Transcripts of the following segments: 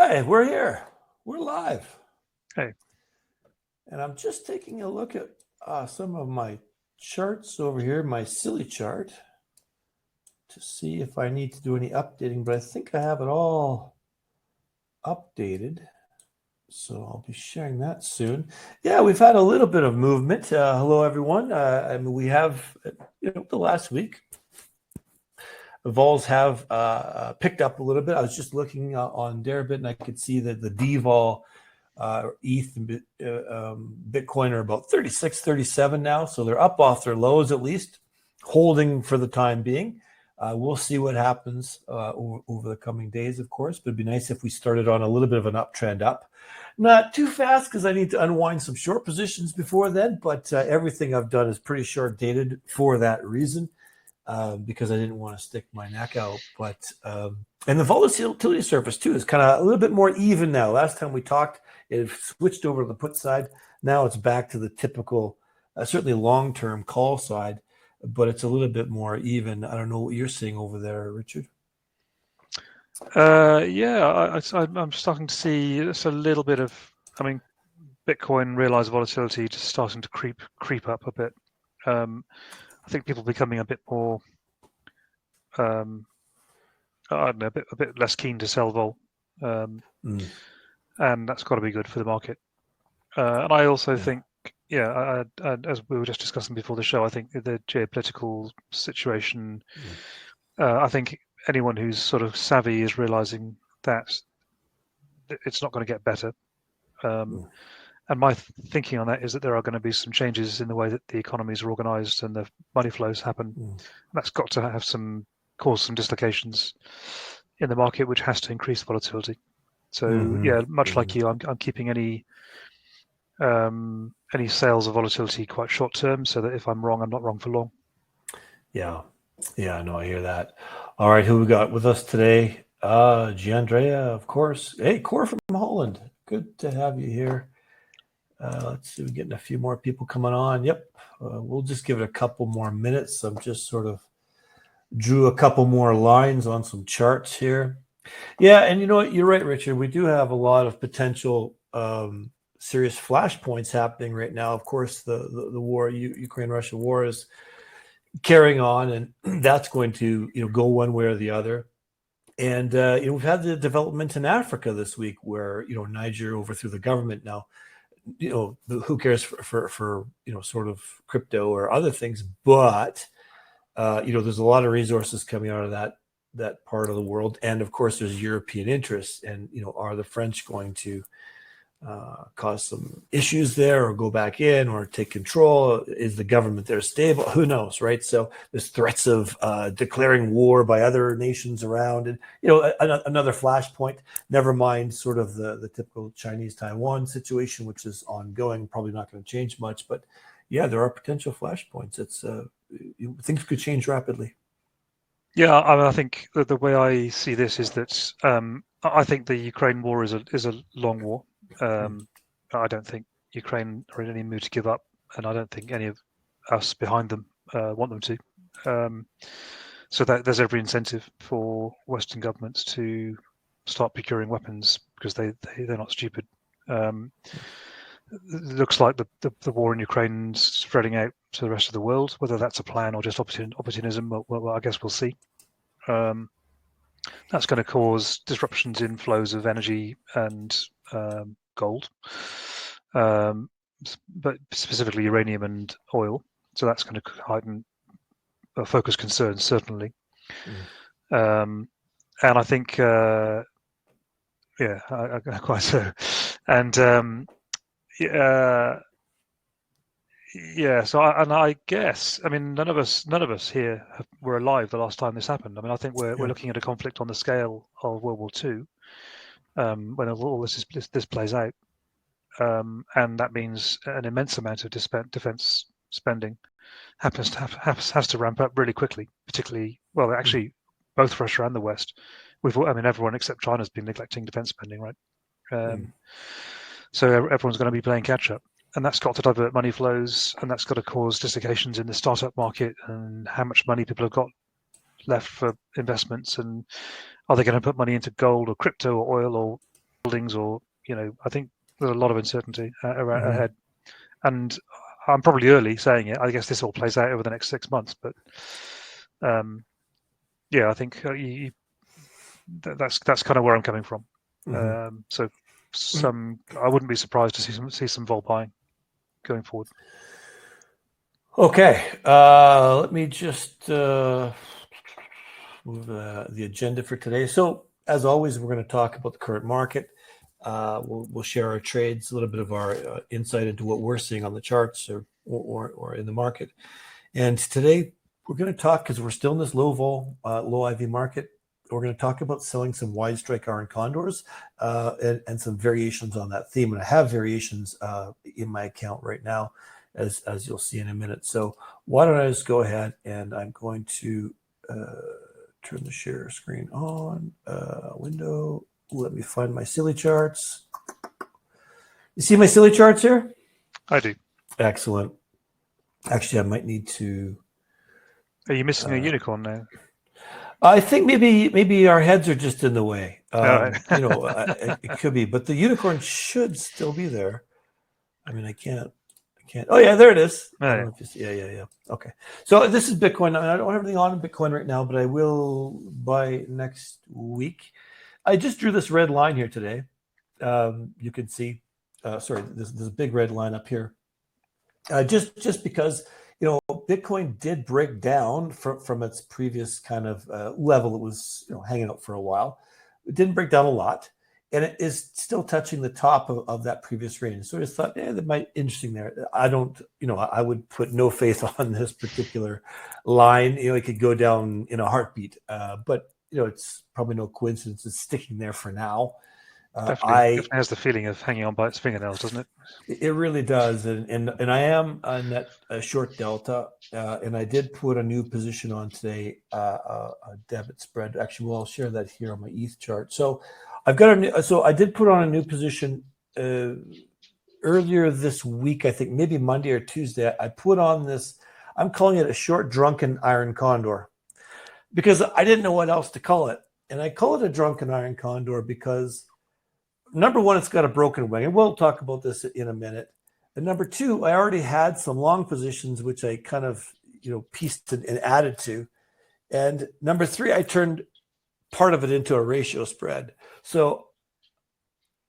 Hi, we're here. We're live. Okay. And I'm just taking a look at some of my charts over here, my silly chart, to see if I need to do any updating, but I think I have it all updated. So I'll be sharing that soon. Yeah, we've had a little bit of movement. Hello, everyone. We have, the last week, the vols have picked up a little bit. I was just looking on Deribit, and I could see that the D-vol ETH and Bitcoin are about 36, 37 now. So they're up off their lows at least, holding for the time being. We'll see what happens over the coming days, of course, but it'd be nice if we started on a little bit of an uptrend up. Not too fast because I need to unwind some short positions before then, but everything I've done is pretty short dated for that reason. Because I didn't want to stick my neck out. But and the volatility surface too is kind of a little bit more even now. Last time we talked, it switched over to the put side. Now it's back to the typical, certainly long-term call side, but it's a little bit more even. I don't know what you're seeing over there, Richard. I'm starting to see it's a little bit of, Bitcoin realized volatility just starting to creep up a bit. I think people becoming a bit more, I don't know, a bit less keen to sell vol, and that's got to be good for the market. And I also think, as we were just discussing before the show, I think the geopolitical situation. I think anyone who's sort of savvy is realizing that it's not going to get better. And my thinking on that is that there are going to be some changes in the way that the economies are organized and the money flows happen. That's got to cause some dislocations in the market, which has to increase volatility. So much like you, I'm keeping any sales of volatility quite short term, so that if I'm wrong, I'm not wrong for long. Yeah, no, I hear that. All right, who we got with us today? Giandrea, of course. Hey, Cor from Holland. Good to have you here. Let's see, we're getting a few more people coming on. Yep, we'll just give it a couple more minutes. I'm just sort of drew a couple more lines on some charts here. Yeah, and you know what? You're right, Richard. We do have a lot of potential serious flashpoints happening right now. Of course, the war, Ukraine-Russia war, is carrying on, and that's going to go one way or the other. And we've had the development in Africa this week, where Niger overthrew the government. Now, who cares for sort of crypto or other things, but there's a lot of resources coming out of that part of the world, and of course there's European interests, and are the French going to cause some issues there, or go back in, or take control? Is the government there stable? Who knows, right? So there's threats of declaring war by other nations around, and another flashpoint. Never mind sort of the typical Chinese-Taiwan situation, which is ongoing, probably not going to change much. But yeah, there are potential flashpoints. It's things could change rapidly. Yeah, I think the way I see this is that I think the Ukraine war is a long war. I don't think Ukraine are in any mood to give up, and I don't think any of us behind them want them to. So that there's every incentive for Western governments to start procuring weapons, because they're not stupid. It looks like the war in Ukraine is spreading out to the rest of the world. Whether that's a plan or just opportunism, well, I guess we'll see. That's going to cause disruptions in flows of energy and gold, but specifically uranium and oil. So that's going to heighten focus concerns, certainly. And I think, I quite so. And so I guess, none of us here were alive the last time this happened. I think we're looking at a conflict on the scale of World War II, when all this plays out, and that means an immense amount of defense spending has to ramp up really quickly. Particularly, well, actually, both Russia and the West. Everyone except China's been neglecting defense spending, right? So everyone's going to be playing catch up. And that's got to divert money flows, and that's got to cause dislocations in the startup market, and how much money people have got left for investments, and are they going to put money into gold or crypto or oil or buildings, or I think there's a lot of uncertainty Mhm. ahead. And I'm probably early saying it. I guess this all plays out over the next 6 months, but I think that's kind of where I'm coming from. So I wouldn't be surprised to see some vol buying going forward. Okay, let me just move the agenda for today. So, as always, we're going to talk about the current market. We'll share our trades, a little bit of our insight into what we're seeing on the charts or in the market. And today we're going to talk, because we're still in this low vol, low IV market. We're going to talk about selling some wide strike iron condors and some variations on that theme. And I have variations in my account right now, as you'll see in a minute. So why don't I just go ahead, and I'm going to turn the share screen on, window. Let me find my silly charts. You see my silly charts here? I do. Excellent. Actually, I might need to. Are you missing a unicorn now? I think maybe our heads are just in the way. Right. It could be, but the unicorn should still be there. I mean, I can't. Oh yeah, there it is. Oh, I don't know if you see. Yeah. Okay. So this is Bitcoin. I don't have anything on Bitcoin right now, but I will by next week. I just drew this red line here today. You can see. Sorry, there's a big red line up here. Just because Bitcoin did break down from its previous kind of level. It was hanging out for a while. It didn't break down a lot, and it is still touching the top of that previous range. So I just thought, that might be interesting there. I don't, I would put no faith on this particular line. It could go down in a heartbeat, but it's probably no coincidence it's sticking there for now. Definitely has the feeling of hanging on by its fingernails, doesn't it? It really does, and I am on that short delta, and I did put a new position on today, a debit spread. Actually, I'll share that here on my ETH chart. So I've got I did put on a new position earlier this week. I think maybe Monday or Tuesday. I put on this. I'm calling it a short drunken iron condor, because I didn't know what else to call it, and I call it a drunken iron condor because, number one, it's got a broken wing, and we'll talk about this in a minute. And number two, I already had some long positions, which I kind of, pieced and added to. And number three, I turned part of it into a ratio spread. So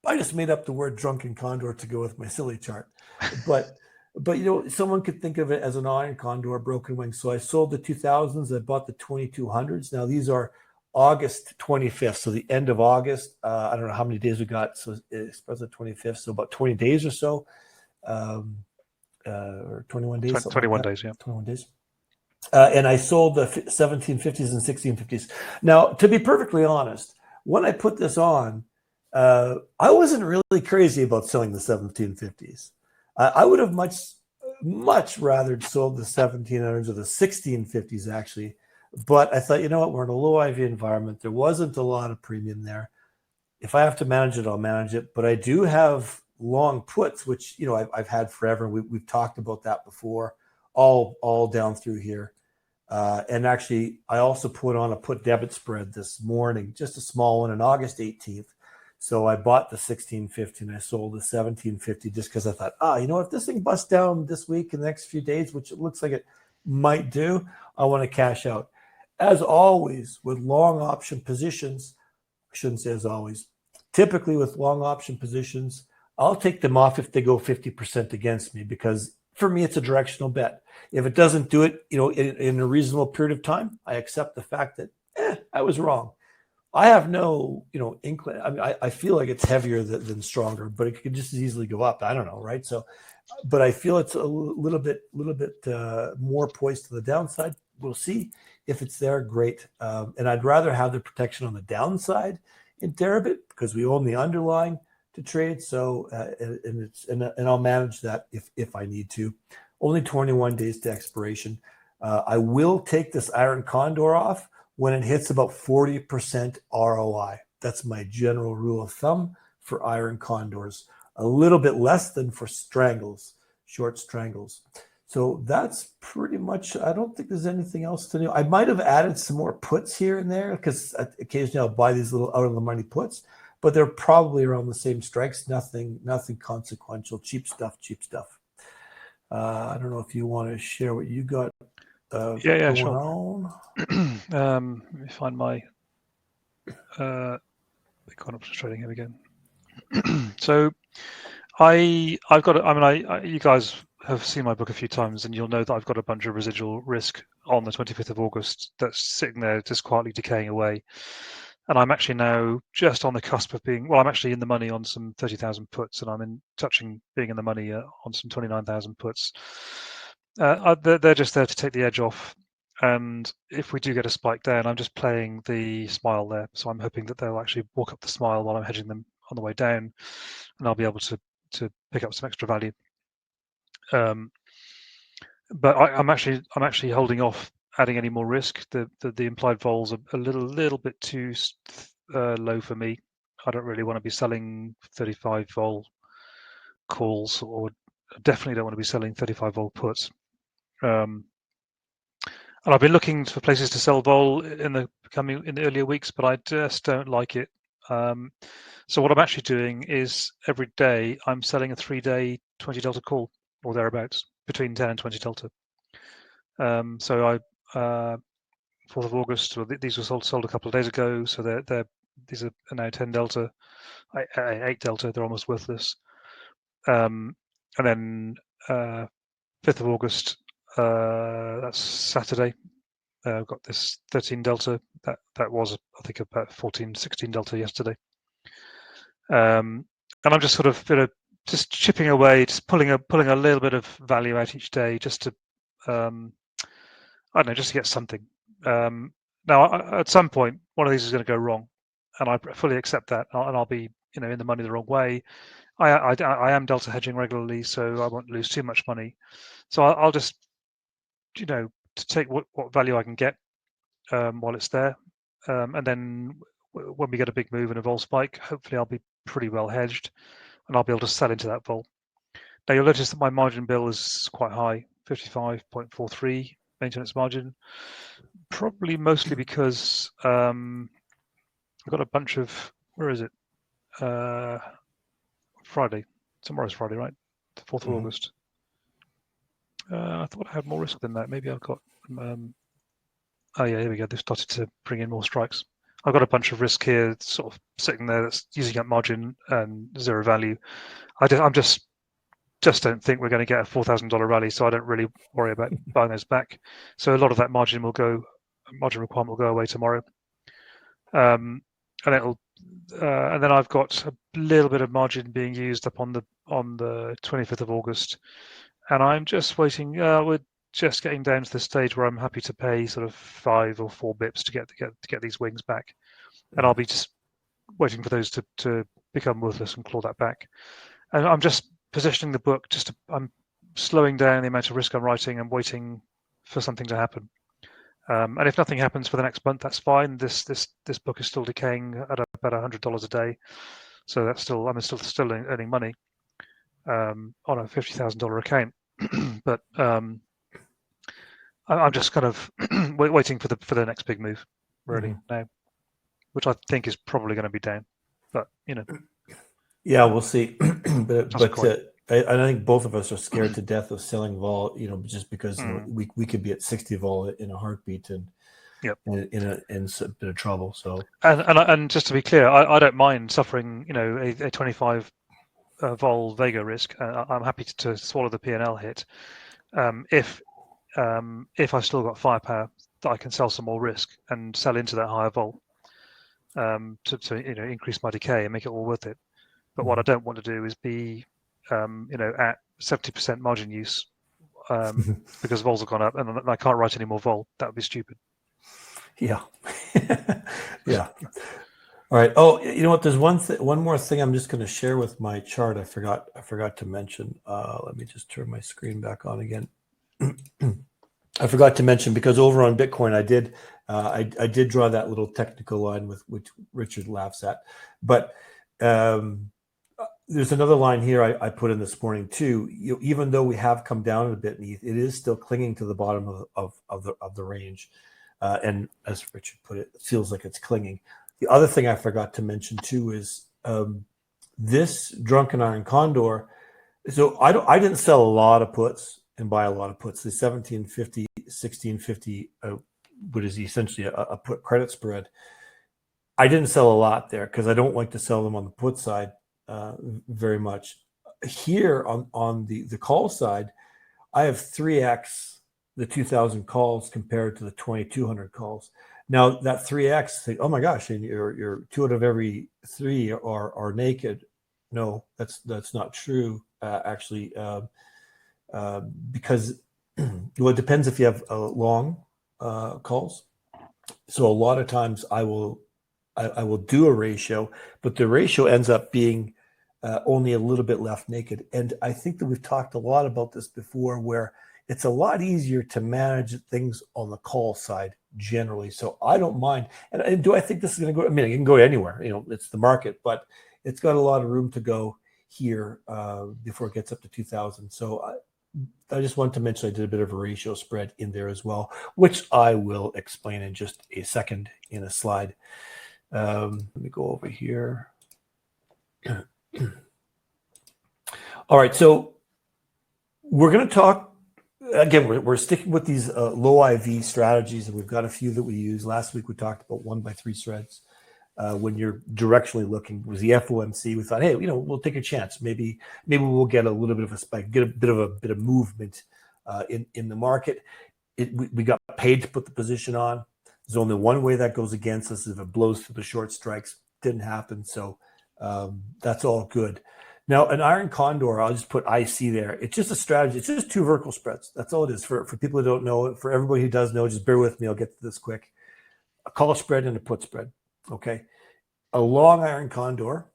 I just made up the word drunken condor to go with my silly chart. But someone could think of it as an iron condor, broken wing. So I sold the 2000s. I bought the 2200s. Now these are August 25th, so the end of August. I don't know how many days we got, so it's the 25th, so about 20 days or so, or 21 days. 21 days, yeah. 21 days. And I sold the 1750s and 1650s. Now, to be perfectly honest, when I put this on, I wasn't really crazy about selling the 1750s. I would have much rather sold the 1700s or the 1650s, actually. But I thought, we're in a low IV environment. There wasn't a lot of premium there. If I have to manage it, I'll manage it. But I do have long puts, which I've had forever. We've talked about that before, all down through here. And actually, I also put on a put debit spread this morning, just a small one, on August 18th. So I bought the 1650 and I sold the 1750 just because I thought, if this thing busts down this week in the next few days, which it looks like it might do, I want to cash out. As always, with long option positions, I shouldn't say as always, typically with long option positions, I'll take them off if they go 50% against me, because for me, it's a directional bet. If it doesn't do it, in a reasonable period of time, I accept the fact that, I was wrong. I have no, inkling. I mean, I feel like it's heavier than stronger, but it could just as easily go up. I don't know, right? So, but I feel it's a little bit more poised to the downside. We'll see if it's there. Great, and I'd rather have the protection on the downside in Deribit, because we own the underlying to trade. So, and I'll manage that if I need to. Only 21 days to expiration. I will take this iron condor off when it hits about 40% ROI. That's my general rule of thumb for iron condors. A little bit less than for short strangles. So that's pretty much, I don't think there's anything else to do. I might have added some more puts here and there, because occasionally I'll buy these little out of the money puts, but they're probably around the same strikes. Nothing consequential. Cheap stuff. I don't know if you want to share what you got going sure. on. Let me find my Bitcoin options trading here again. So I've got. You guys have seen my book a few times, and you'll know that I've got a bunch of residual risk on the 25th of August that's sitting there just quietly decaying away. And I'm actually now just on the cusp of being. Well, I'm actually in the money on some 30,000 puts, and I'm being in the money on some 29,000 puts. They're just there to take the edge off. And if we do get a spike down, I'm just playing the smile there. So I'm hoping that they'll actually walk up the smile while I'm hedging them on the way down, and I'll be able to pick up some extra value. But I'm actually holding off adding any more risk. The implied vols are a little bit too low for me. I don't really want to be selling 35 vol calls, or definitely don't want to be selling 35 vol puts. And I've been looking for places to sell vol in the earlier weeks, but I just don't like it. So what I'm actually doing is every day I'm selling a 3-day 20 delta call or thereabouts, between 10 and 20 delta. So I 4th of August, these were sold a couple of days ago. So these are now 10 delta, 8 delta. They're almost worthless. And then 5th of August, that's Saturday. I've got this 13 delta. That was, I think, about 14, 16 delta yesterday. And I'm just sort of just chipping away, just pulling a little bit of value out each day, just to I don't know, just to get something. Now, at some point, one of these is going to go wrong, and I fully accept that, and I'll be in the money the wrong way. I am delta hedging regularly, so I won't lose too much money. So I'll just to take what value I can get while it's there, and then when we get a big move and a vol spike, hopefully I'll be pretty well hedged, and I'll be able to sell into that vol. Now you'll notice that my margin bill is quite high, 55.43 maintenance margin, probably mostly because I've got a bunch of, where is it? Friday. Tomorrow's Friday, right? The 4th of August. I thought I had more risk than that. Maybe I've got. Oh yeah, here we go. They've started to bring in more strikes. I've got a bunch of risk here, sort of sitting there, that's using up margin and zero value. I'm just don't think we're going to get a $4,000 rally, so I don't really worry about buying those back. So a lot of that margin requirement will go away tomorrow, and then I've got a little bit of margin being used up on the 25th of August, and I'm just waiting. We're just getting down to the stage where I'm happy to pay sort of 5 or 4 bips to get these wings back, and I'll be just waiting for those to become worthless and claw that back. And I'm just positioning the book. I'm slowing down the amount of risk I'm writing and waiting for something to happen. And if nothing happens for the next month, that's fine. This book is still decaying at about $100 a day, so I'm still earning money on a $50,000 account. But I'm just kind of waiting for the next big move, really, now, which I think is probably going to be down. But yeah, we'll see. but I think both of us are scared to death of selling vol, just because we could be at 60 vol in a heartbeat and in a bit of trouble. So and just to be clear, I don't mind suffering a 25 vol Vega risk. I'm happy to swallow the P&L hit if I've still got firepower that I can sell some more risk and sell into that higher vol to increase my decay and make it all worth it. But what I don't want to do is be at 70% margin use because vols have gone up and I can't write any more vol. That would be stupid. Yeah. Yeah. All right. Oh, you know what? There's one more thing I'm just going to share with my chart. I forgot to mention. Let me just turn my screen back on again. I forgot to mention, because over on Bitcoin, I did draw that little technical line which Richard laughs at, but there's another line here I put in this morning too. Even though we have come down a bit, it is still clinging to the bottom of the range, and as Richard put it, it feels like it's clinging. The other thing I forgot to mention too is This drunken iron condor. So I didn't sell a lot of puts and buy a lot of puts. The 1750, 1650, what is essentially a put credit spread. I didn't sell a lot there because I don't like to sell them on the put side very much. Here on the call side, I have 3x the 2,000 calls compared to the 2,200 calls. Now that 3x, think, oh my gosh, and you're 2 out of every 3 are naked. No, that's not true. Actually, because well, it depends if you have long calls. So a lot of times I will do a ratio, but the ratio ends up being only a little bit left naked. And I think that we've talked a lot about this before, where it's a lot easier to manage things on the call side generally. So I don't mind. And do I think this is going to go? I mean, it can go anywhere. It's the market, but it's got a lot of room to go here before it gets up to 2,000. So I just wanted to mention I did a bit of a ratio spread in there as well, which I will explain in just a second in a slide. Let me go over here. All right, so we're going to talk again. We're sticking with these low IV strategies, and we've got a few that we use. Last week we talked about 1x3 spreads. When you're directionally looking, was the FOMC. We thought, hey, we'll take a chance. Maybe we'll get a little bit of a spike, get a bit of movement in the market. We got paid to put the position on. There's only one way that goes against us if it blows through the short strikes. Didn't happen, so that's all good. Now, an iron condor, I'll just put IC there. It's just a strategy. It's just 2 vertical spreads. That's all it is. For people who don't know it, for everybody who does know, just bear with me. I'll get to this quick. A call spread and a put spread. Okay. A long iron condor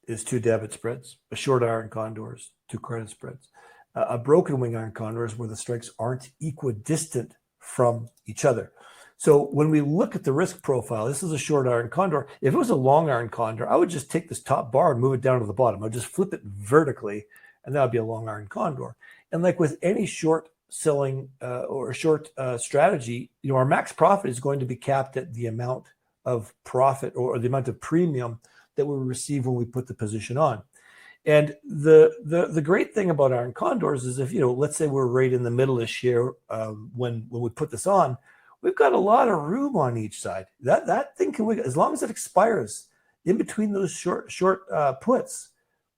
is 2 debit spreads. A short iron condor is 2 credit spreads. A broken wing iron condor is where the strikes aren't equidistant from each other. So when we look at the risk profile, this is a short iron condor. If it was a long iron condor, I would just take this top bar and move it down to the bottom. I'd just flip it vertically, and that would be a long iron condor. And like with any short selling or short strategy, our max profit is going to be capped at the amount of profit or the amount of premium that we receive when we put the position on. And the great thing about iron condors is if, let's say we're right in the middle-ish here when we put this on, we've got a lot of room on each side. That thing can, as long as it expires in between those short puts,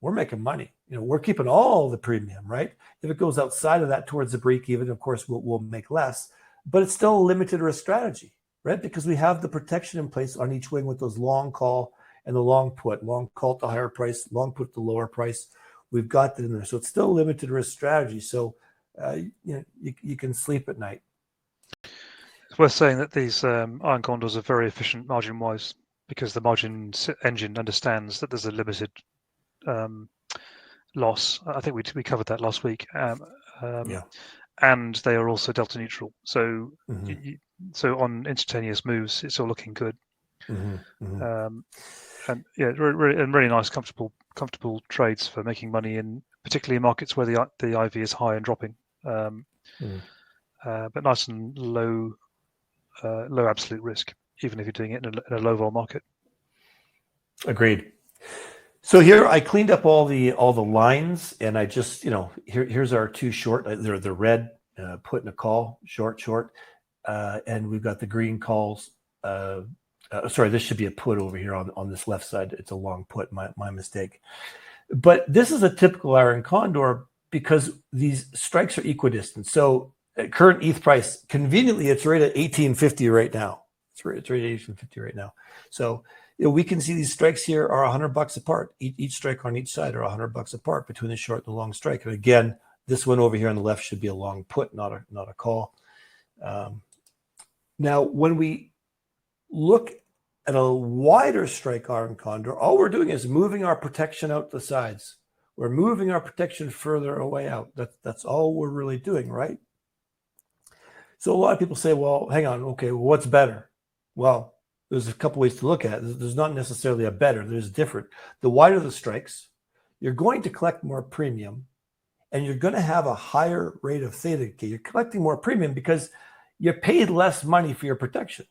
we're making money. We're keeping all the premium, right? If it goes outside of that towards the break even, of course, we'll make less, but it's still a limited risk strategy, right? Because we have the protection in place on each wing with those long call and the long put, long call at the higher price, long put at the lower price. We've got that in there. So it's still a limited risk strategy. So you can sleep at night. It's worth saying that these iron condors are very efficient margin-wise because the margin engine understands that there's a limited loss. I think we covered that last week. Yeah. And they are also delta neutral. So so on instantaneous moves, it's all looking good. And yeah, really nice, comfortable trades for making money in, particularly in markets where the IV is high and dropping. But nice and low absolute risk, even if you're doing it in a low vol market. Agreed. So here I cleaned up all the lines, and I just here's our 2 short. They're the red put and a call, short, and we've got the green calls. Sorry, this should be a put over here on this left side. It's a long put, my mistake. But this is a typical iron condor because these strikes are equidistant. So at current ETH price, conveniently, it's right at 1850 right now. It's right at 1850 right now. So we can see these strikes here are $100 apart. Each strike on each side are $100 apart between the short and the long strike. And again, this one over here on the left should be a long put, not a call. Now, when we look at a wider strike iron condor, all we're doing is moving our protection out the sides. We're moving our protection further away out. That's all we're really doing, right? So a lot of people say, well, hang on, okay, well, what's better? Well, there's a couple ways to look at it. There's not necessarily a better. There's different. The wider the strikes, you're going to collect more premium, and you're going to have a higher rate of theta decay. You're collecting more premium because you paid less money for your protection.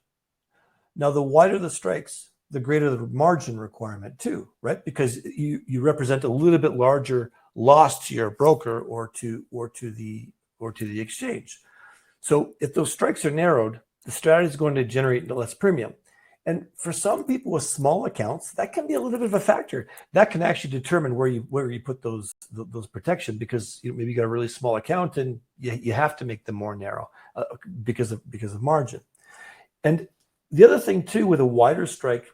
Now, the wider the strikes, the greater the margin requirement too, right? Because you represent a little bit larger loss to your broker or to the exchange. So if those strikes are narrowed, the strategy is going to generate less premium. And for some people with small accounts, that can be a little bit of a factor. That can actually determine where you put those protection, because maybe you got a really small account and you have to make them more narrow because of margin. And the other thing too with a wider strike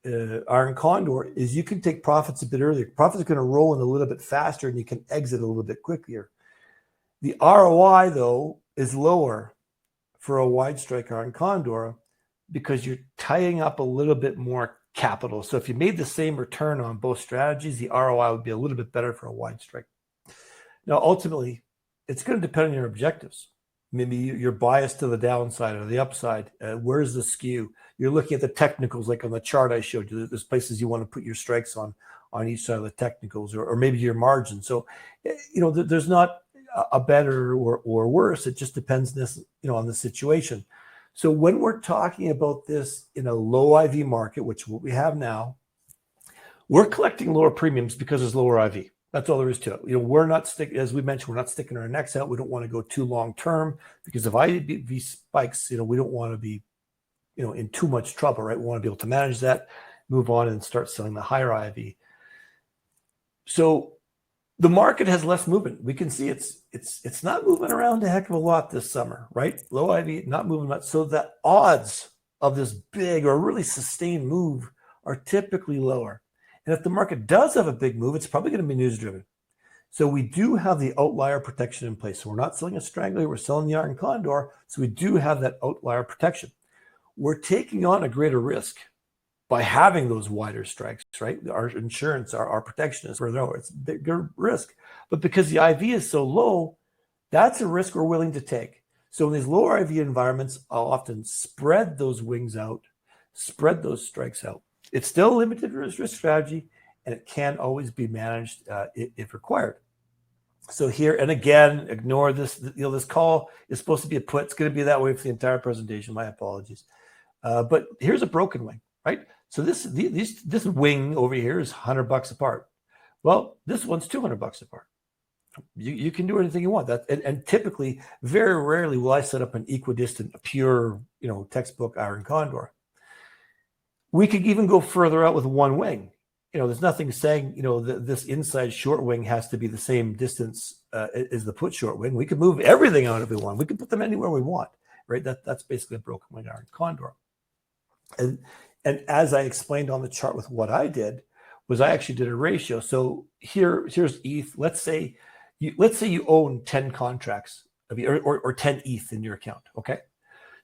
iron condor is you can take profits a bit earlier. Profits are going to roll in a little bit faster, and you can exit a little bit quicker. The ROI though is lower for a wide strike iron condor, because you're tying up a little bit more capital. So if you made the same return on both strategies, the ROI would be a little bit better for a wide strike. Now, ultimately, it's going to depend on your objectives. Maybe you're biased to the downside or the upside. Where's the skew? You're looking at the technicals, like on the chart I showed you. There's places you want to put your strikes on each side of the technicals, or maybe your margin. So, there's not a better or worse. It just depends, on the situation. So when we're talking about this in a low IV market, which what we have now, we're collecting lower premiums because there's lower IV. That's all there is to it. We're not as we mentioned, we're not sticking our necks out. We don't want to go too long term, because if IV spikes, we don't want to be, in too much trouble, right? We want to be able to manage that, move on, and start selling the higher IV. So the market has less movement. We can see it's not moving around a heck of a lot this summer, right? Low IV, not moving much. So the odds of this big or really sustained move are typically lower. And if the market does have a big move, it's probably going to be news driven. So we do have the outlier protection in place. So we're not selling a strangler, we're selling the iron condor. So we do have that outlier protection. We're taking on a greater risk by having those wider strikes, right? Our insurance, our protection is further lower. It's a bigger risk. But because the IV is so low, that's a risk we're willing to take. So in these lower IV environments, I'll often spread those wings out, spread those strikes out. It's still a limited risk strategy, and it can always be managed if required. So here, and again, ignore this. This call is supposed to be a put. It's going to be that way for the entire presentation. My apologies. But here's a broken wing, right? So this wing over here is $100 apart. Well, this one's $200 apart. You can do anything you want. And typically, very rarely will I set up an equidistant, a pure, textbook iron condor. We could even go further out with one wing. There's nothing saying, this inside short wing has to be the same distance as the put short wing. We could move everything out if we want. We could put them anywhere we want, right? That's basically a broken wing iron condor. And as I explained on the chart with what I did, was I actually did a ratio. So here's ETH. Let's say you own 10 contracts or 10 ETH in your account. Okay.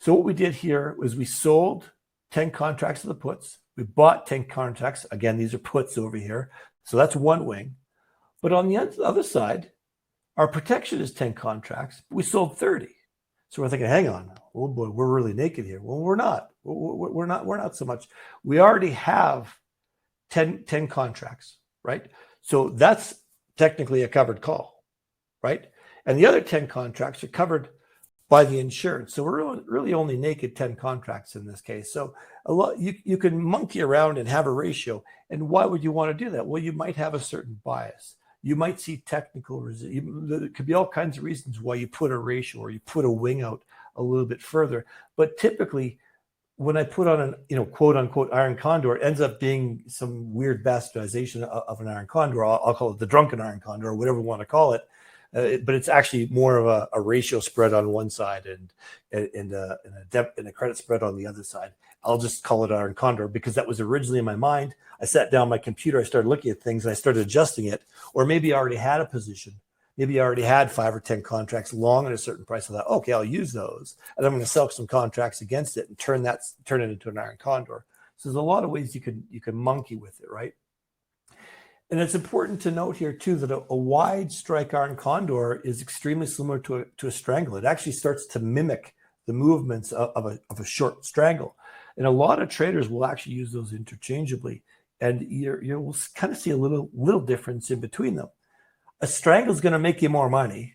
So what we did here was we sold 10 contracts of the puts. We bought 10 contracts. Again, these are puts over here. So that's one wing. But on the other side, our protection is 10 contracts. We sold 30. So we're thinking, hang on, oh boy, we're really naked here. Well, we're not. We're not so much. We already have 10 contracts, right? So that's technically a covered call, right? And the other 10 contracts are covered by the insurance. So we're really only naked 10 contracts in this case. So a lot you can monkey around and have a ratio. And why would you want to do that? Well, you might have a certain bias. You might see technical there could be all kinds of reasons why you put a ratio or you put a wing out a little bit further. But typically, when I put on an quote unquote iron condor, it ends up being some weird bastardization of an iron condor. I'll call it the drunken iron condor or whatever we want to call it. But it's actually more of a ratio spread on one side and a credit spread on the other side. I'll just call it iron condor because that was originally in my mind. I sat down my computer, I started looking at things, and I started adjusting it. Or maybe I already had a position. Maybe I already had 5 or 10 contracts long at a certain price. I thought, okay, I'll use those, and I'm going to sell some contracts against it and turn it into an iron condor. So there's a lot of ways you can monkey with it, right? And it's important to note here too that a wide strike iron condor is extremely similar to a strangle. It actually starts to mimic the movements of a short strangle, and a lot of traders will actually use those interchangeably. And you'll kind of see a little difference in between them. A strangle is going to make you more money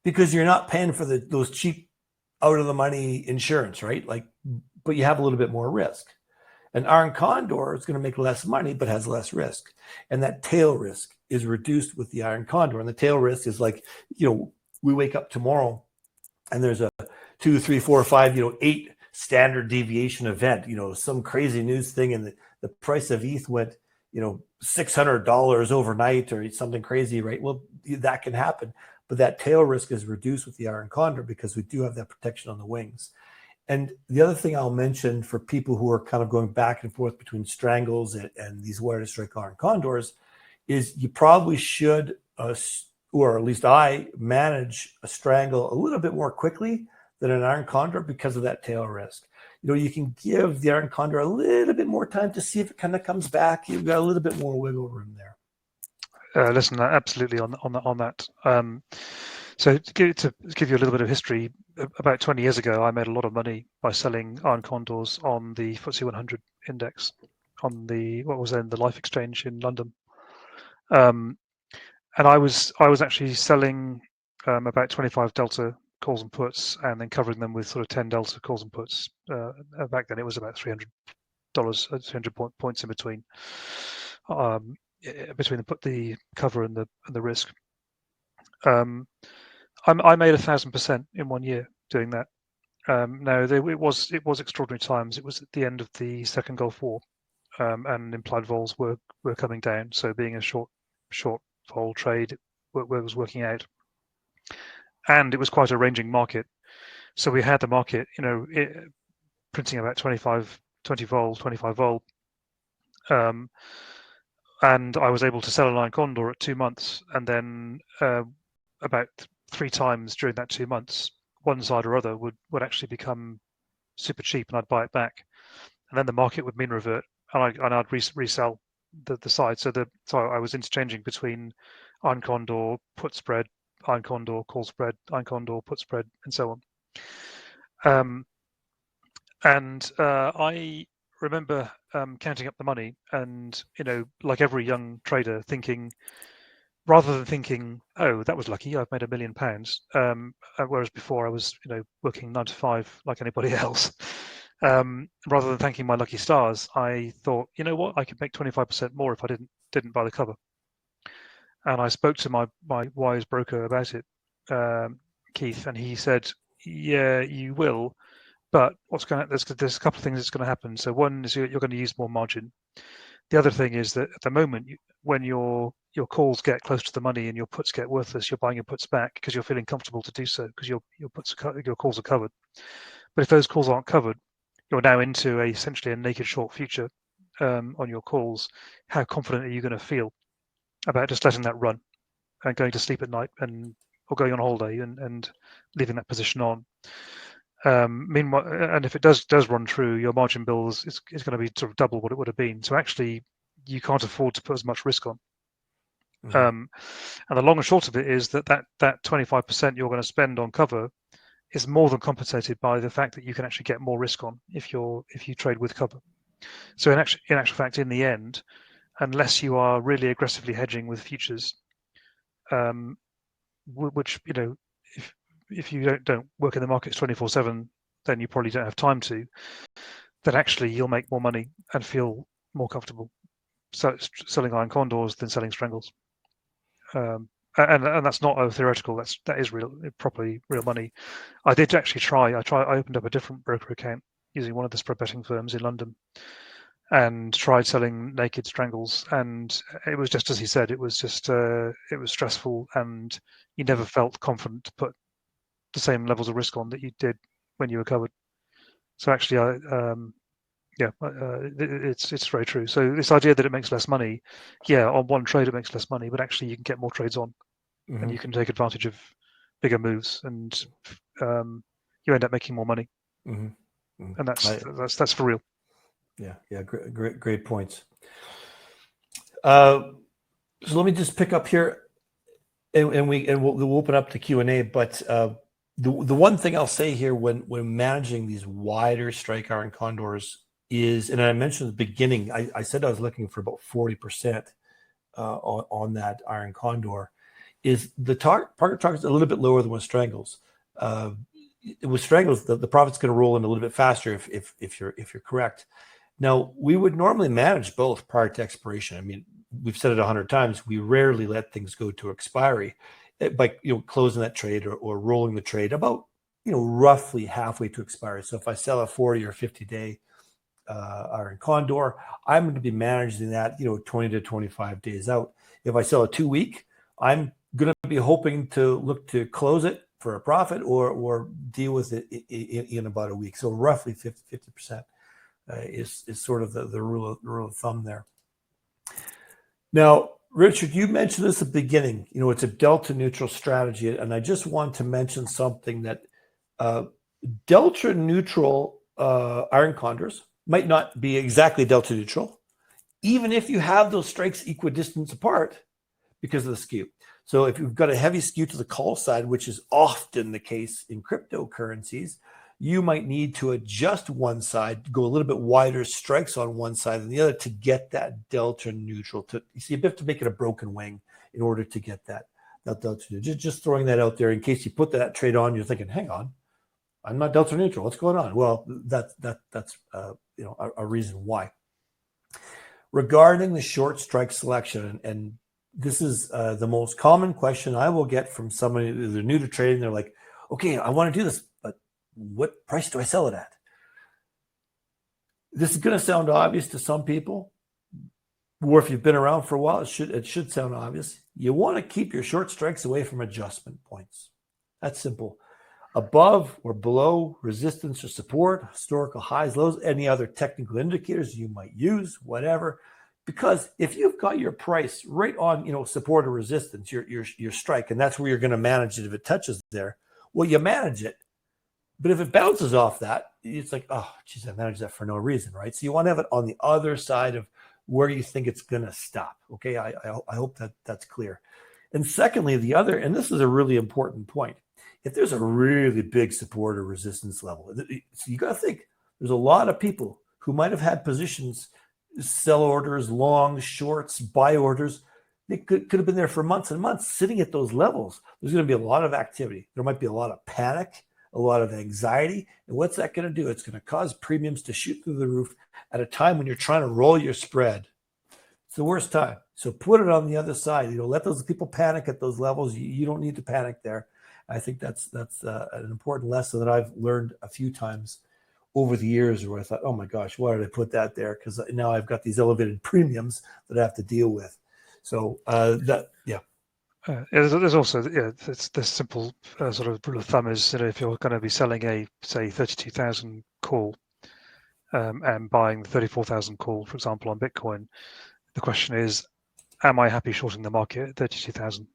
because you're not paying for those cheap out of the money insurance, right? But you have a little bit more risk. An iron condor is going to make less money, but has less risk. And that tail risk is reduced with the iron condor. And the tail risk is like, we wake up tomorrow and there's a 2, 3, 4, 5, 8 standard deviation event, some crazy news thing. And the price of ETH went, $600 overnight or something crazy, right? Well, that can happen. But that tail risk is reduced with the iron condor because we do have that protection on the wings. And the other thing I'll mention for people who are kind of going back and forth between strangles and these wire to strike iron condors is you probably should, or at least I, manage a strangle a little bit more quickly than an iron condor because of that tail risk. You can give the iron condor a little bit more time to see if it kind of comes back. You've got a little bit more wiggle room there. Listen, absolutely on that. So to give you a little bit of history, about 20 years ago, I made a lot of money by selling iron condors on the FTSE 100 index on what was then the Life Exchange in London. And I was actually selling about 25 delta calls and puts, and then covering them with sort of 10 delta calls and puts. Back then, it was about $300, 300 points in between. Between the cover and the risk. I made 1,000% in 1 year doing that. Now it was extraordinary times. It was at the end of the Second Gulf War, and implied vols were coming down. So being a short vol trade was working out, and it was quite a ranging market. So we had the market, printing about 20 vol. And I was able to sell an iron condor at 2 months, and then about 3 times during that 2 months, one side or other would actually become super cheap, and I'd buy it back, and then the market would mean revert, and I'd resell the side. So I was interchanging between iron condor put spread, iron condor call spread, iron condor put spread, and so on. And I remember counting up the money, and like every young trader, thinking, rather than thinking, oh, that was lucky, I've made £1 million, whereas before I was working 9 to 5 like anybody else, rather than thanking my lucky stars, I thought, you know what, I could make 25% more if I didn't buy the cover. And I spoke to my wise broker about it, Keith, and he said, yeah, you will. But there's a couple of things that's going to happen. So one is you're going to use more margin. The other thing is that at the moment, when your calls get close to the money and your puts get worthless, you're buying your puts back because you're feeling comfortable to do so because your calls are covered. But if those calls aren't covered, you're now into essentially a naked short future on your calls. How confident are you going to feel about just letting that run and going to sleep at night or going on holiday and leaving that position on? Meanwhile, and if it does run true, your margin bill is going to be sort of double what it would have been. So actually, you can't afford to put as much risk on. Mm-hmm. And the long and short of it is that 25% you're going to spend on cover is more than compensated by the fact that you can actually get more risk on if you trade with cover. So in actual fact, in the end, unless you are really aggressively hedging with futures, which if you don't work in the markets 24/7, then you probably don't have time to, then actually you'll make more money and feel more comfortable selling iron condors than selling strangles. And that's not theoretical. That is properly real money. I did actually try. I opened up a different broker account using one of the spread betting firms in London, and tried selling naked strangles, and it was just as he said. It was just it was stressful, and you never felt confident to put the same levels of risk on that you did when you were covered. So actually, it's very true. So this idea that it makes less money, on one trade it makes less money, but actually you can get more trades on, mm-hmm. and you can take advantage of bigger moves, and you end up making more money. Mm-hmm. Mm-hmm. And that's for real. Yeah, great points. So let me just pick up here, and we'll open up to Q&A. But the one thing I'll say here when managing these wider strike iron condors is, and I mentioned at the beginning, I said I was looking for about 40% on that iron condor, is the target is a little bit lower than with strangles. With strangles, the profit's going to roll in a little bit faster if you're correct. Now, we would normally manage both prior to expiration. I mean, we've said it 100 times. We rarely let things go to expiry by closing that trade or rolling the trade about roughly halfway to expiry. So if I sell a 40 or 50-day iron condor, I'm going to be managing that 20 to 25 days out. If I sell a 2-week, I'm going to be hoping to look to close it for a profit or deal with it in about a week. So roughly 50%. Is sort of the rule of thumb there. Now, Richard, you mentioned this at the beginning. It's a delta neutral strategy, and I just want to mention something that delta neutral iron condors might not be exactly delta neutral, even if you have those strikes equidistant apart because of the skew. So if you've got a heavy skew to the call side, which is often the case in cryptocurrencies, you might need to adjust one side, go a little bit wider strikes on one side than the other to get that delta neutral. You have to make it a broken wing in order to get that delta neutral. Just throwing that out there in case you put that trade on, you're thinking, hang on, I'm not delta neutral. What's going on? Well, that's a reason why. Regarding the short strike selection, and this is the most common question I will get from somebody who's new to trading. They're like, okay, I want to do this, but what price do I sell it at? This is going to sound obvious to some people, or if you've been around for a while, it should sound obvious. You want to keep your short strikes away from adjustment points. That's simple. Above or below resistance or support, historical highs, lows, any other technical indicators you might use, whatever. Because if you've got your price right on, support or resistance, your strike, and that's where you're going to manage it if it touches there, well, you manage it. But if it bounces off that, it's like, oh, geez, I managed that for no reason, right? So you want to have it on the other side of where you think it's going to stop. Okay, I hope that's clear. And secondly, and this is a really important point, if there's a really big support or resistance level, so you got to think there's a lot of people who might have had positions, sell orders, long, shorts, buy orders. They could have been there for months and months sitting at those levels. There's going to be a lot of activity. There might be a lot of panic, a lot of anxiety. And what's that going to do? It's going to cause premiums to shoot through the roof at a time when you're trying to roll your spread. It's the worst time. So put it on the other side. Let those people panic at those levels. You don't need to panic there. I think that's an important lesson that I've learned a few times over the years where I thought, oh my gosh, why did I put that there? Because now I've got these elevated premiums that I have to deal with. So there's also it's the simple sort of rule of thumb is that if you're going to be selling a say 32,000 call and buying the 34,000 call, for example, on Bitcoin, the question is, am I happy shorting the market at 32,000?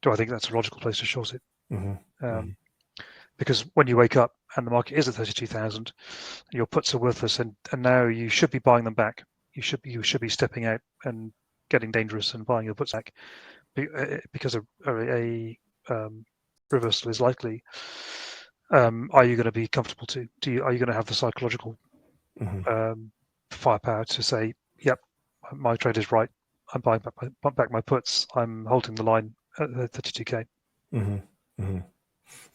Do I think that's a logical place to short it? Mm-hmm. Because when you wake up and the market is at 32,000, your puts are worthless, and now you should be buying them back. You should be stepping out and getting dangerous and buying your puts back because a reversal is likely. Are you going to be comfortable are you going to have the psychological firepower to say, yep, my trade is right. I'm buying back my puts. I'm holding the line at 32K. Mm-hmm. Mm-hmm.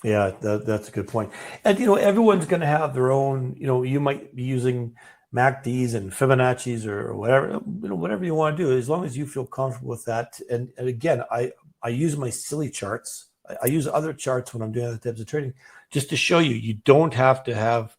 Yeah, that's a good point. And everyone's going to have their own. You might be using MACDs and Fibonacci's or whatever. Whatever you want to do, as long as you feel comfortable with that. And again, I use my silly charts. I use other charts when I'm doing other types of trading, just to show you don't have to have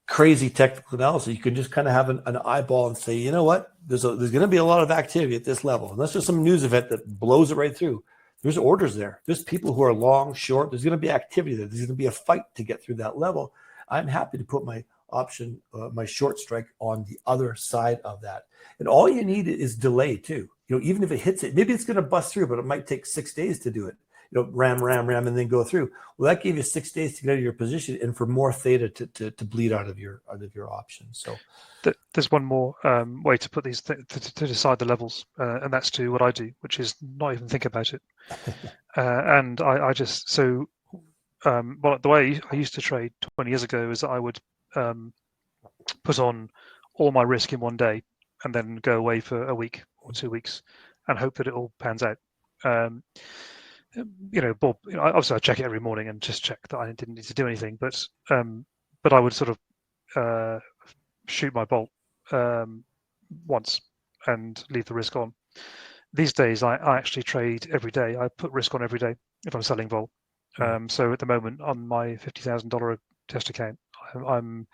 crazy technical analysis. You can just kind of have an eyeball and say, you know what, there's going to be a lot of activity at this level. Unless there's some news event that blows it right through. There's orders there. There's people who are long, short. There's going to be activity there. There's going to be a fight to get through that level. I'm happy to put my option, my short strike on the other side of that. And all you need is delay too. Even if it hits it, maybe it's going to bust through, but it might take 6 days to do it. Ram, and then go through. Well, that gave you 6 days to get out of your position and for more theta to bleed out of your option. So there's one more way to put these to decide the levels, and that's to what I do, which is not even think about it. And I just well, the way I used to trade 20 years ago is that I would put on all my risk in one day and then go away for a week or 2 weeks and hope that it all pans out. Bob, obviously I check it every morning and just check that I didn't need to do anything, but I would sort of shoot my bolt once and leave the risk on. These days, I actually trade every day. I put risk on every day if I'm selling vol. So at the moment, on my $50,000 test account, I'm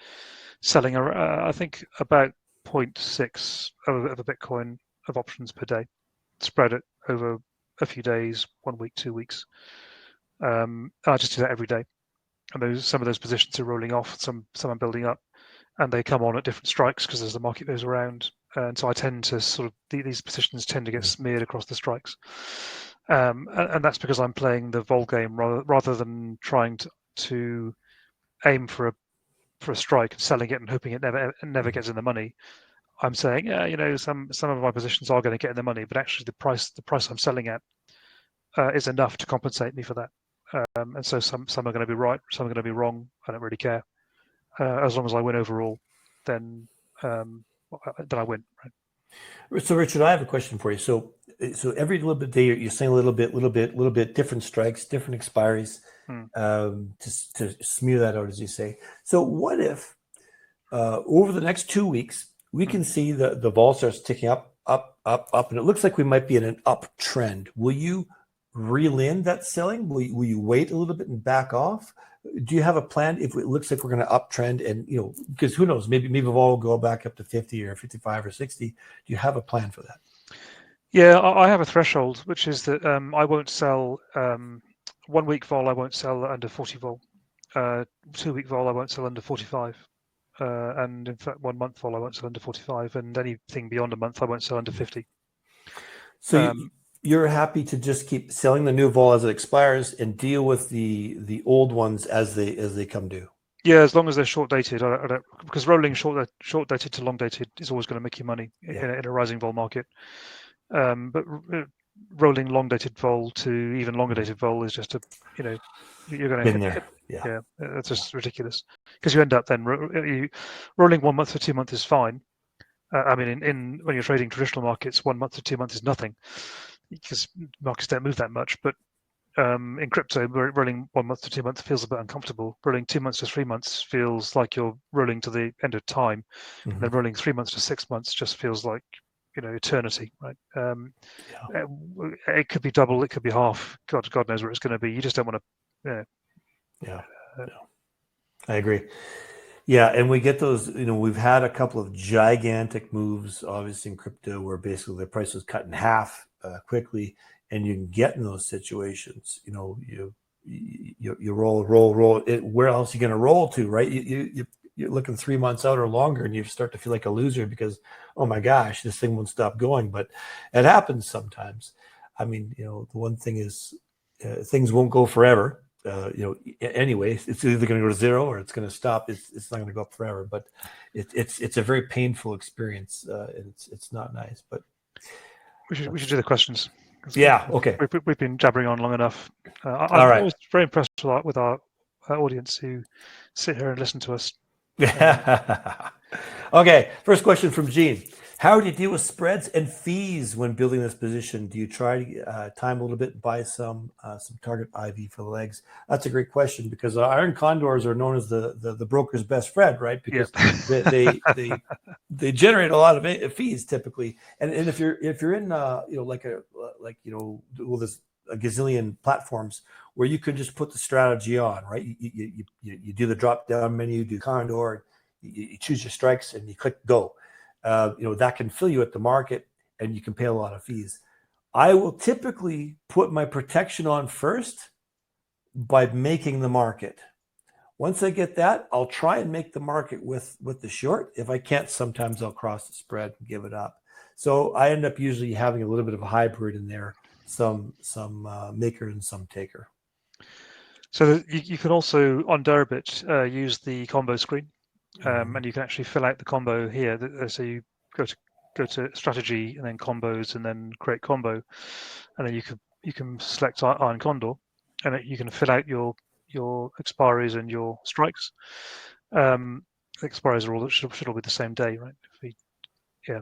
selling, I think, about 0.6 of a Bitcoin of options per day, spread it over a few days, 1 week, 2 weeks. I just do that every day. And some of those positions are rolling off, some I'm building up, and they come on at different strikes because as the market goes around. And so I tend to sort of, these positions tend to get smeared across the strikes. And that's because I'm playing the vol game rather than trying to aim for a strike and selling it and hoping it never gets in the money. I'm saying, some of my positions are going to get in the money, but actually the price I'm selling at is enough to compensate me for that. And so some are going to be right, some are going to be wrong. I don't really care. As long as I win overall, then I win. Right? So, Richard, I have a question for you. So every little bit day, you're saying a little bit different strikes, different expiries, to smear that out, as you say. So, what if over the next 2 weeks we can see the vol starts ticking up, and it looks like we might be in an uptrend? Will you reel in that selling? Will you wait a little bit and back off? Do you have a plan if it looks like we're going to uptrend, and because who knows, maybe vol will go back up to 50 or 55 or 60? Do you have a plan for that? Yeah, I have a threshold, which is that I won't sell 1 week vol. I won't sell under 40 vol. 2 week vol I won't sell under 45. And in fact, 1 month vol I won't sell under 45, and anything beyond a month I won't sell under 50. So you're happy to just keep selling the new vol as it expires and deal with the old ones as they come due? Yeah, as long as they're short dated. I don't, because rolling short dated to long dated is always going to make you money in a rising vol market. But rolling long dated vol to even longer dated vol is just you're going to been there. Yeah, that's just ridiculous, because you end up then rolling 1 month to 2 months is fine. I mean, in when you're trading traditional markets, 1 month to 2 months is nothing because markets don't move that much. But in crypto, rolling 1 month to 2 months feels a bit uncomfortable. Rolling 2 months to 3 months feels like you're rolling to the end of time, and then rolling 3 months to 6 months just feels like eternity, right? It could be double, it could be half. God knows where it's going to be. You just don't want to. I agree. Yeah, and we get those. We've had a couple of gigantic moves, obviously in crypto, where basically the price was cut in half quickly, and you can get in those situations. You roll. Where else are you going to roll to, right? You're looking 3 months out or longer, and you start to feel like a loser because, oh my gosh, this thing won't stop going. But it happens sometimes. I mean, the one thing is things won't go forever. Anyway, it's either going to go to zero or it's going to stop. It's not going to go up forever. But it's a very painful experience. It's not nice. But we should do the questions. Yeah. Okay. We've been jabbering on long enough. I'm always very impressed with our audience who sit here and listen to us. Okay. First question from Gene. How do you deal with spreads and fees when building this position? Do you try to time a little bit and buy some target IV for the legs? That's a great question, because iron condors are known as the broker's best friend, right? Because they generate a lot of fees typically. And if you're in there's a gazillion platforms where you could just put the strategy on, right? You do the drop down menu, do condor, you choose your strikes, and you click go. That can fill you at the market, and you can pay a lot of fees. I will typically put my protection on first by making the market. Once I get that, I'll try and make the market with the short. If I can't, sometimes I'll cross the spread and give it up. So I end up usually having a little bit of a hybrid in there, some maker and some taker. So you can also on Deribit use the combo screen. And you can actually fill out the combo here. So you go to strategy and then combos and then create combo, and then you can select iron condor, and you can fill out your expiries and your strikes. The expiries are all should all be the same day, right?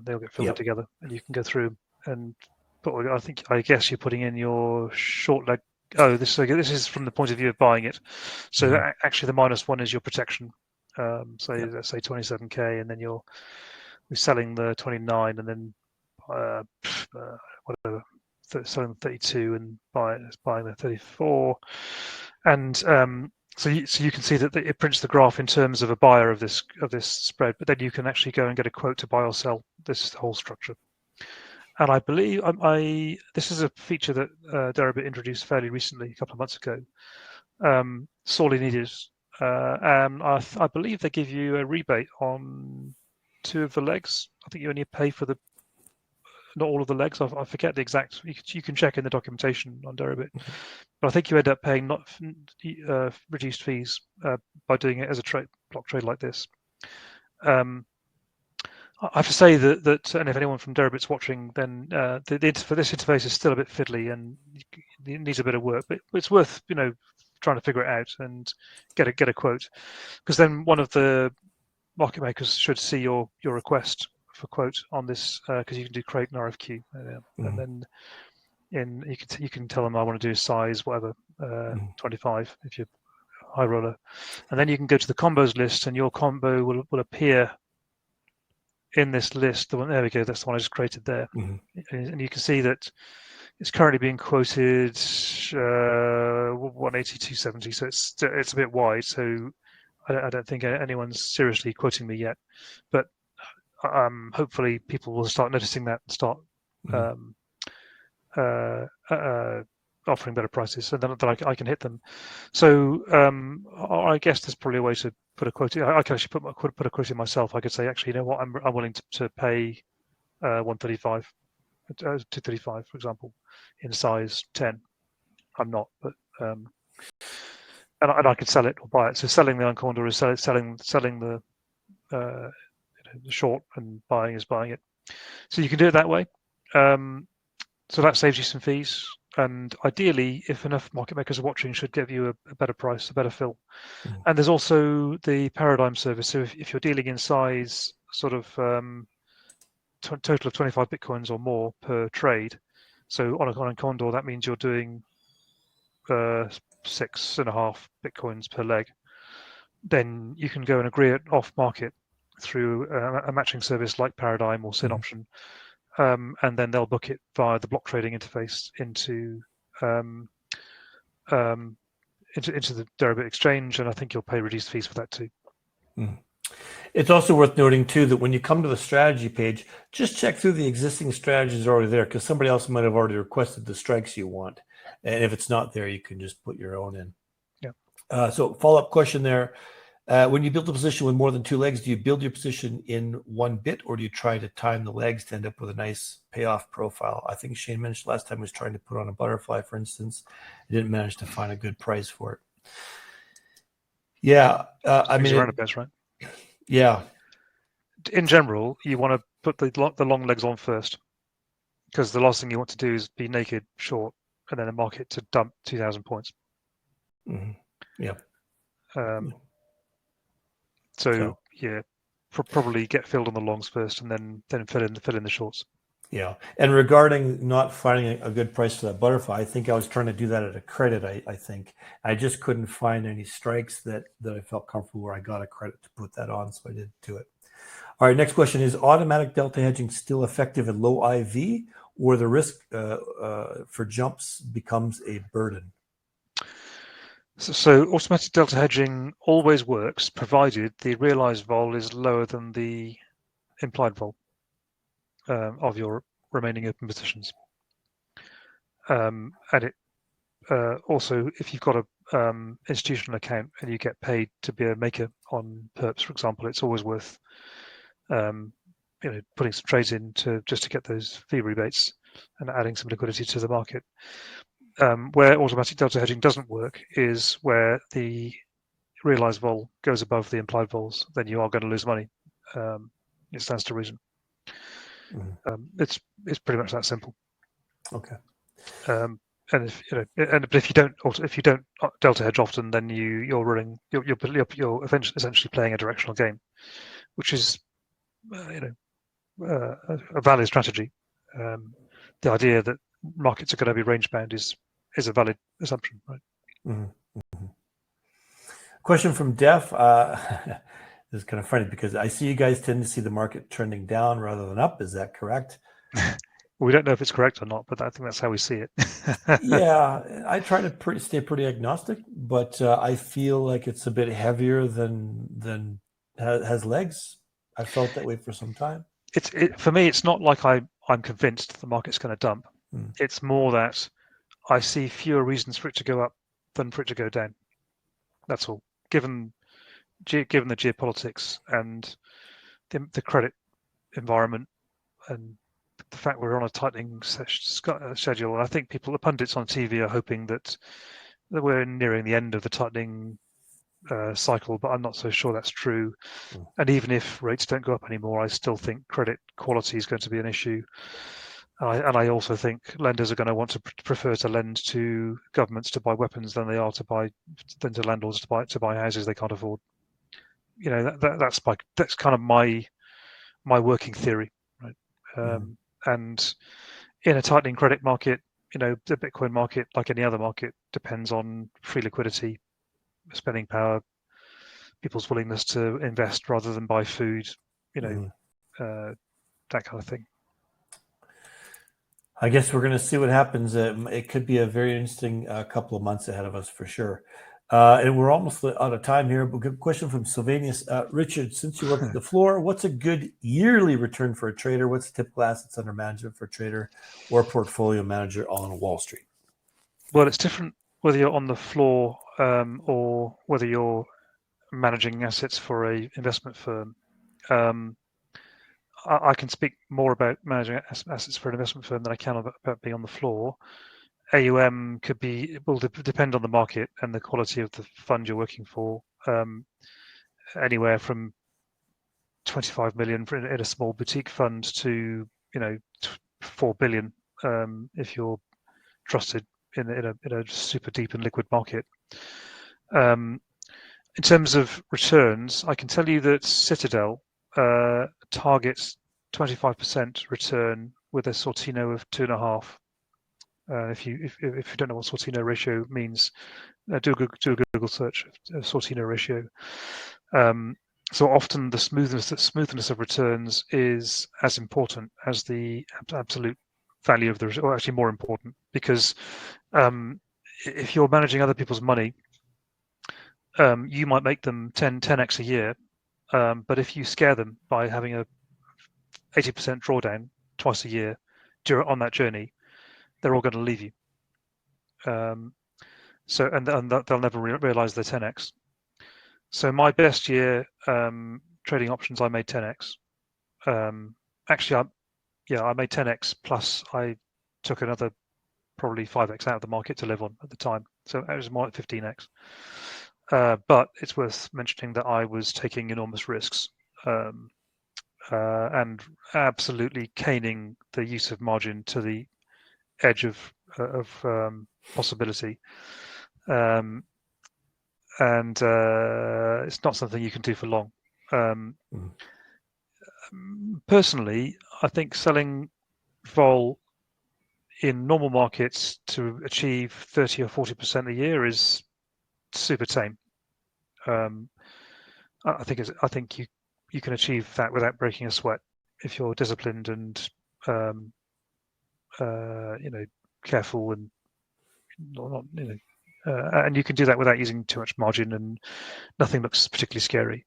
They'll get filled in together, and you can go through and put. I guess you're putting in your short leg. Oh, this is from the point of view of buying it. So actually, the -1 is your protection. Let's say 27k, and then you're selling the 29, and then whatever, selling the 32 and buying the 34, and so you can see that it prints the graph in terms of a buyer of this spread, but then you can actually go and get a quote to buy or sell this whole structure. And I believe this is a feature that Deribit introduced fairly recently, a couple of months ago. Sorely needed. I believe they give you a rebate on 2 of the legs. I think you only pay for not all of the legs. I forget the exact. You can check in the documentation on Deribit, but I think you end up paying not reduced fees by doing it as a block trade like this. I have to say that and if anyone from Deribit's watching, then this interface is still a bit fiddly and it needs a bit of work, but it's worth trying to figure it out and get a quote, because then one of the market makers should see your request for quote on this, because you can do create an RFQ, and then you can tell them I want to do size whatever 25 if you're high roller, and then you can go to the combos list and your combo will appear in this list. There we go, that's the one I just created there. And you can see that it's currently being quoted 180, 270, so it's a bit wide, so I don't think anyone's seriously quoting me yet, but hopefully people will start noticing that and start offering better prices, and then I can hit them. So I guess there's probably a way to put a quote in. I can actually put a quote in myself. I could say, actually, you know what, I'm willing to pay 135, 235, for example, in size 10. I'm not, but and I could sell it or buy it. So selling the Condor is selling the short, and buying is buying it. So you can do it that way. So that saves you some fees. And ideally, if enough market makers are watching, should give you a better price, a better fill. And there's also the paradigm service. So if you're dealing in size, sort of total of 25 bitcoins or more per trade. So on a Condor, that means you're doing 6.5 bitcoins per leg. Then you can go and agree it off market through a matching service like Paradigm or Synoption. And then they'll book it via the block trading interface into the Deribit exchange, and I think you'll pay reduced fees for that too. It's also worth noting too that when you come to the strategy page, just check through the existing strategies already there, because somebody else might have already requested the strikes you want, and if it's not there, you can just put your own in. So follow-up question there. When you build a position with more than 2 legs, do you build your position in one bit, or do you try to time the legs to end up with a nice payoff profile? I think Shane mentioned last time he was trying to put on a butterfly, for instance. He didn't manage to find a good price for it. Yeah. I mean, around a bit, right? Yeah. In general, you want to put the long legs on first, because the last thing you want to do is be naked short and then a market to dump 2,000 points. So probably get filled on the longs first, and then fill in the shorts. Yeah, and regarding not finding a good price for that butterfly, I think I was trying to do that at a credit. I think I just couldn't find any strikes that I felt comfortable where I got a credit to put that on, so I didn't do it. All right, next question is: automatic delta hedging still effective at low IV, or the risk for jumps becomes a burden? So automatic delta hedging always works, provided the realized vol is lower than the implied vol of your remaining open positions. And it also, if you've got a institutional account and you get paid to be a maker on perps, for example, it's always worth putting some trades in just to get those fee rebates and adding some liquidity to the market. Where automatic delta hedging doesn't work is where the realized vol goes above the implied vols. Then you are going to lose money. It stands to reason. It's pretty much that simple. Okay. And if if you don't delta hedge often, then you're essentially playing a directional game, which is a valid strategy. The idea that markets are going to be range bound is a valid assumption, right? Question from Def. is kind of funny because I see you guys tend to see the market trending down rather than up. Is that correct? We don't know if it's correct or not, but I think that's how we see it. Yeah, I try to stay pretty agnostic, but I feel like it's a bit heavier than has legs. I felt that way for some time. For me, it's not like I'm convinced the market's going to dump. It's more that I see fewer reasons for it to go up than for it to go down. That's all. Given the geopolitics and the credit environment and the fact we're on a tightening schedule, and I think the pundits on TV are hoping that we're nearing the end of the tightening cycle, but I'm not so sure that's true. And even if rates don't go up anymore, I still think credit quality is going to be an issue. And I also think lenders are going to want to prefer to lend to governments to buy weapons than they are to landlords to buy houses they can't afford. That's kind of my working theory, right? And in a tightening credit market, the Bitcoin market, like any other market, depends on free liquidity, spending power, people's willingness to invest rather than buy food, that kind of thing. I guess we're going to see what happens. It could be a very interesting couple of months ahead of us for sure. And we're almost out of time here. But good question from Sylvanus. Richard, since you work at the floor, what's a good yearly return for a trader? What's the typical assets under management for a trader or portfolio manager on Wall Street? Well, it's different whether you're on the floor or whether you're managing assets for a investment firm. I can speak more about managing assets for an investment firm than I can about being on the floor. AUM will depend on the market and the quality of the fund you're working for. Anywhere from 25 million in a small boutique fund to 4 billion if you're trusted in a super deep and liquid market. In terms of returns, I can tell you that Citadel targets 25% return with a Sortino of 2.5. If you don't know what Sortino ratio means, do a Google search of Sortino ratio. So often the smoothness of returns is as important as the absolute value of the result, or actually more important, because if you're managing other people's money, you might make them 10x a year, but if you scare them by having a 80% drawdown twice a year on that journey, they're all going to leave you. So they'll never realize their 10x. So my best year trading options, I made 10x. Actually, I made 10x plus I took another probably 5x out of the market to live on at the time. So it was more like 15x. But it's worth mentioning that I was taking enormous risks and absolutely caning the use of margin to the edge of possibility. And it's not something you can do for long. Personally, I think selling vol in normal markets to achieve 30 or 40% a year is super tame. I think you can achieve that without breaking a sweat if you're disciplined and careful and not and you can do that without using too much margin, and nothing looks particularly scary.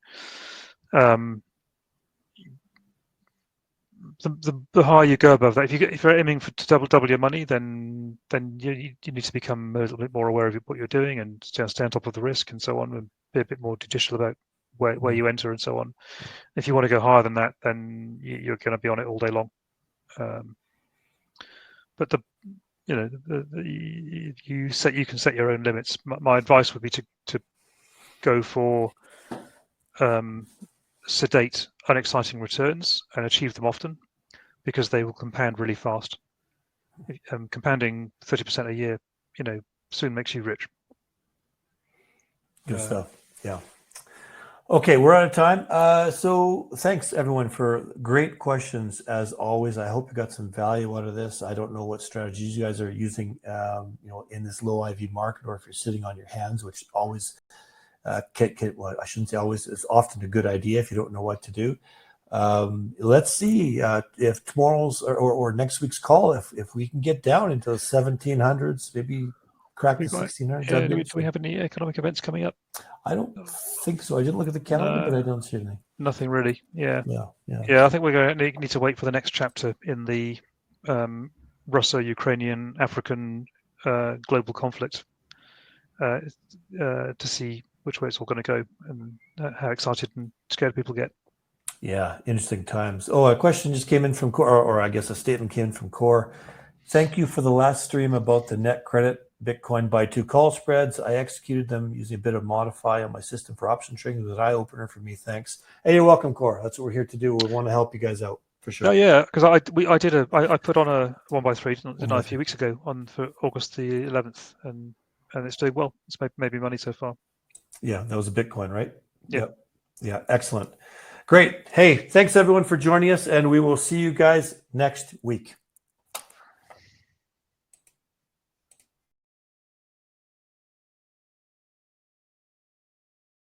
The higher you go above that, if you're aiming to double your money, then you need to become a little bit more aware of what you're doing and stay on top of the risk and so on, and be a bit more judicial about where you enter and so on. If you want to go higher than that, then you're going to be on it all day long. But you can set your own limits. My advice would be to go for sedate, unexciting returns and achieve them often, because they will compound really fast. Compounding 30% a year, soon makes you rich. Good stuff. Yeah. Okay, we're out of time. So thanks everyone for great questions as always. I hope you got some value out of this. I don't know what strategies you guys are using, in this low IV market, or if you're sitting on your hands, which always Well, I shouldn't say always. It's often a good idea if you don't know what to do. Let's see if tomorrow's or next week's call, if we can get down into the 1700s, maybe crack the 1600s. Yeah, do we have any economic events coming up? I don't think so. I didn't look at the calendar, but I don't see anything. Nothing really. Yeah. Yeah. I think we're going to need to wait for the next chapter in the Russo-Ukrainian African global conflict to see which way it's all going to go and how excited and scared people get. Yeah, interesting times. Oh, a question just came in from Core, or I guess a statement came in from Core. Thank you for the last stream about the net credit Bitcoin by 2 call spreads. I executed them using a bit of modify on my system for option trading. It was an eye opener for me. Thanks. Hey, you're welcome, Core. That's what we're here to do. We want to help you guys out for sure. Oh yeah, because I put on a 1x3 a few weeks ago for August the 11th, and it's doing well. It's made me money so far. Yeah, that was a Bitcoin, right? Yeah. Yeah, excellent. Great. Hey, thanks everyone for joining us, and we will see you guys next week.